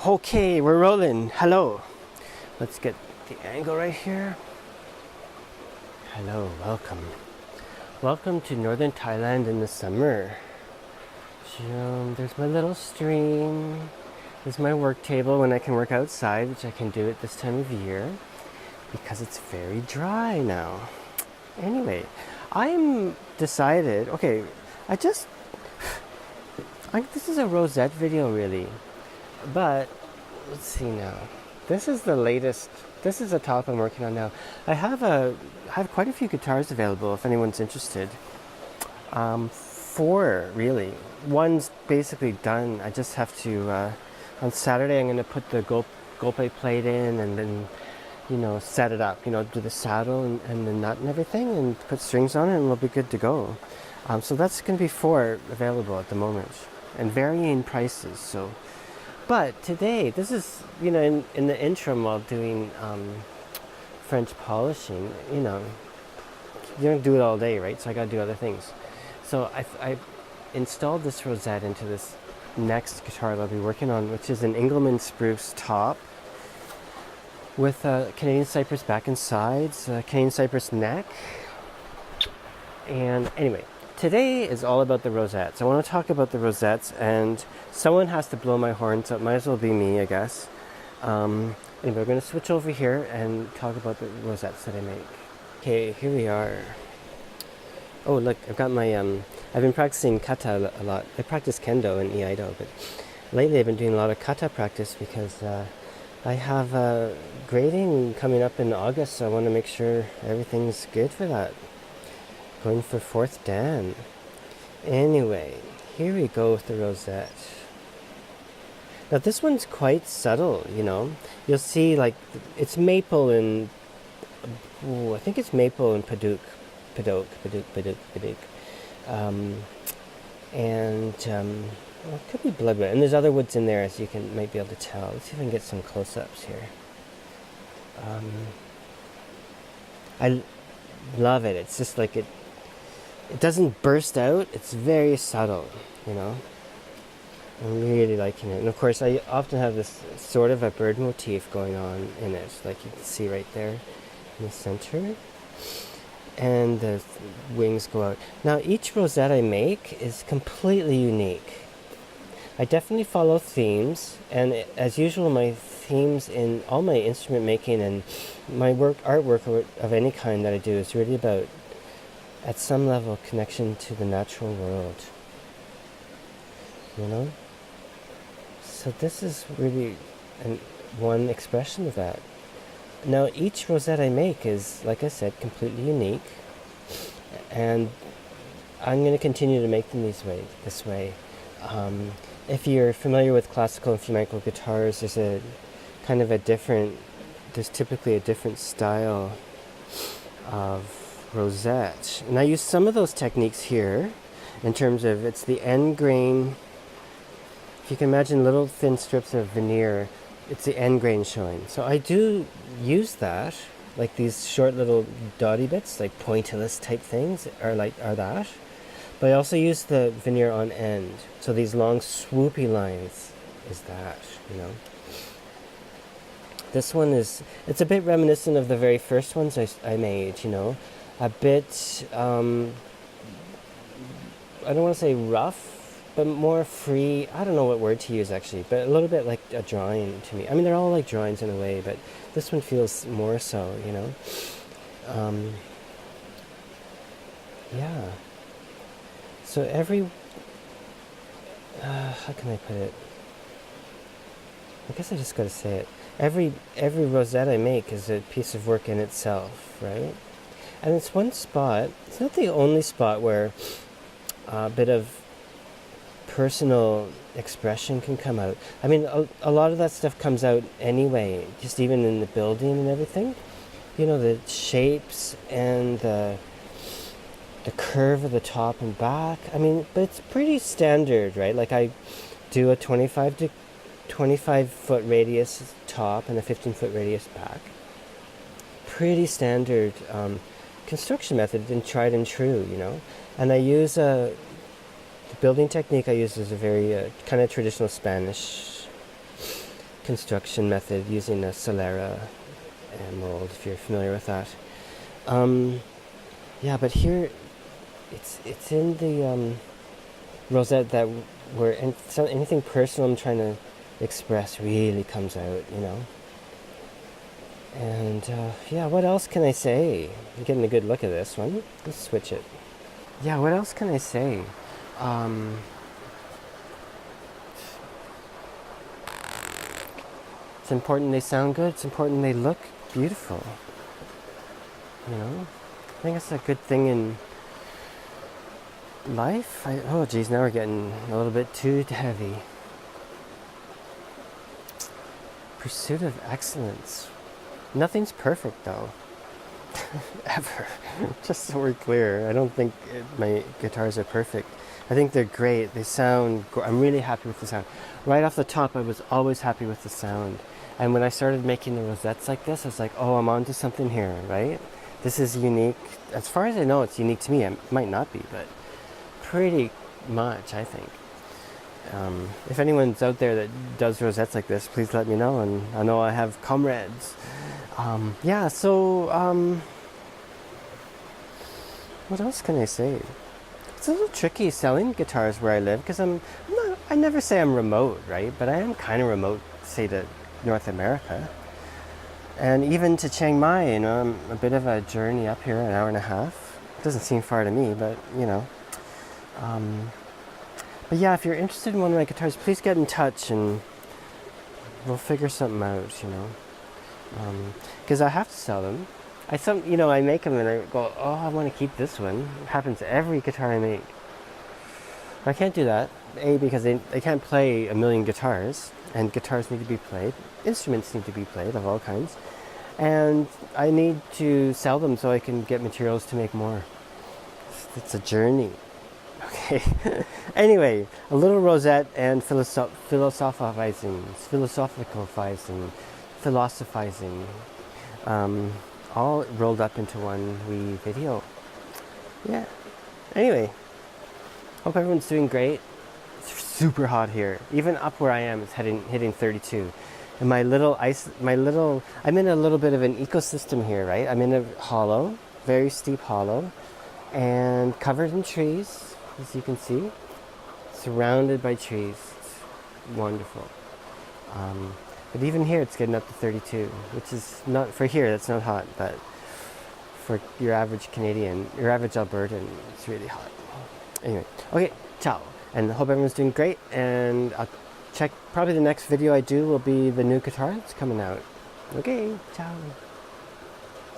Okay, we're rolling. Hello. Let's get the angle right here. Hello, welcome. Welcome to northern Thailand in the summer. There's my little stream. There's my work table when I can work outside, which I can do at this time of year because it's very dry now. Anyway, I'm decided, okay, this is a rosette video really. But let's see now. This is the latest. This is a top I'm working on now. I have quite a few guitars available if anyone's interested. 4 really. One's basically done. I just have to. On Saturday, I'm going to put the golpe plate in and then, set it up. Do the saddle and the nut and everything, and put strings on it, and it'll be good to go. So that's going to be 4 available at the moment, and varying prices. So. But today, this is, in the interim while doing French polishing, you don't do it all day, right? So I got to do other things. So I installed this rosette into this next guitar that I'll be working on, which is an Engelmann spruce top with a Canadian cypress back and sides, a Canadian cypress neck. And anyway, today is all about the rosettes. I want to talk about the rosettes, and someone has to blow my horn, so it might as well be me, I guess. Anyway, we're going to switch over here and talk about the rosettes that I make. Okay, here we are. Oh, look, I've got my, I've been practicing kata a lot. I practice kendo and iaido, but lately I've been doing a lot of kata practice because I have grading coming up in August, so I want to make sure everything's good for that. Going for 4th Dan. Anyway, here we go with the rosette. Now this one's quite subtle, You'll see, like, it's maple and... I think it's maple and paduk. Paduk. Well, it could be bloodwood. And there's other woods in there, as you might be able to tell. Let's see if I can get some close-ups here. I love it. It's just like it doesn't burst out. It's very subtle, I'm really liking it. And of course, I often have this sort of a bird motif going on in it, like you can see right there in the center. And the wings go out. Now, each rosette I make is completely unique. I definitely follow themes, and as usual, my themes in all my instrument making and my artwork of any kind that I do is really about, at some level, connection to the natural world. So this is really one expression of that. Now, each rosette I make is, like I said, completely unique, and I'm going to continue to make them this way. If you're familiar with classical and flamenco guitars, there's typically a different style of rosette. And I use some of those techniques here in terms of it's the end grain. If you can imagine little thin strips of veneer, it's the end grain showing. So I do use that, like these short little dotty bits, like pointillist type things are that. But I also use the veneer on end. So these long swoopy lines is that, This one it's a bit reminiscent of the very first ones I made, a bit, I don't want to say rough, but more free. I don't know what word to use actually, but a little bit like a drawing to me. I mean, they're all like drawings in a way, but this one feels more so, yeah. So how can I put it? I guess I just got to say it. Every rosette I make is a piece of work in itself, right? And it's one spot. It's not the only spot where a bit of personal expression can come out. I mean, a lot of that stuff comes out anyway, just even in the building and everything. The shapes and the curve of the top and back. I mean, but it's pretty standard, right? Like I do a 25 foot radius top and a 15-foot radius back. Pretty standard construction method and tried and true, And I use the building technique I use is a very kind of traditional Spanish construction method using a Solera mold, if you're familiar with that. Yeah, but here it's in the rosette that where anything personal I'm trying to express really comes out, you know. And yeah, what else can I say? I'm getting a good look at this one. Let's switch it. Yeah, what else can I say? It's important they sound good. It's important they look beautiful. You know, I think it's a good thing in life. Oh geez, now we're getting a little bit too heavy. Pursuit of excellence. Nothing's perfect though. Ever. Just so we're clear. I don't think my guitars are perfect. I think they're great. They sound, I'm really happy with the sound. Right off the top, I was always happy with the sound. And when I started making the rosettes like this, I was like, oh, I'm onto something here, right? This is unique. As far as I know, it's unique to me. It might not be, but pretty much, I think. If anyone's out there that does rosettes like this, please let me know. And I know I have comrades. Yeah, so, what else can I say? It's a little tricky selling guitars where I live because I never say I'm remote, right? But I am kind of remote, say, to North America. And even to Chiang Mai, you know, I'm a bit of a journey up here, an hour and a half. It doesn't seem far to me, but, you know. But yeah, if you're interested in one of my guitars, please get in touch and we'll figure something out, you know. Because I have to sell them. I make them and I go, oh, I want to keep this one. It happens to every guitar I make. I can't do that. A, because they can't play a million guitars, and guitars need to be played. Instruments need to be played of all kinds. And I need to sell them so I can get materials to make more. It's a journey. Okay. Anyway, a little rosette and philosophizing, all rolled up into one wee video. Yeah. Anyway, hope everyone's doing great. It's super hot here. Even up where I am, it's hitting 32. And I'm in a little bit of an ecosystem here, right? I'm in a hollow, very steep hollow, and covered in trees, as you can see, surrounded by trees. It's wonderful. But even here, it's getting up to 32, which is not, for here, that's not hot, but for your average Canadian, your average Albertan, it's really hot. Anyway, okay, ciao. And I hope everyone's doing great, and I'll check, probably the next video I do will be the new guitar that's coming out. Okay, ciao.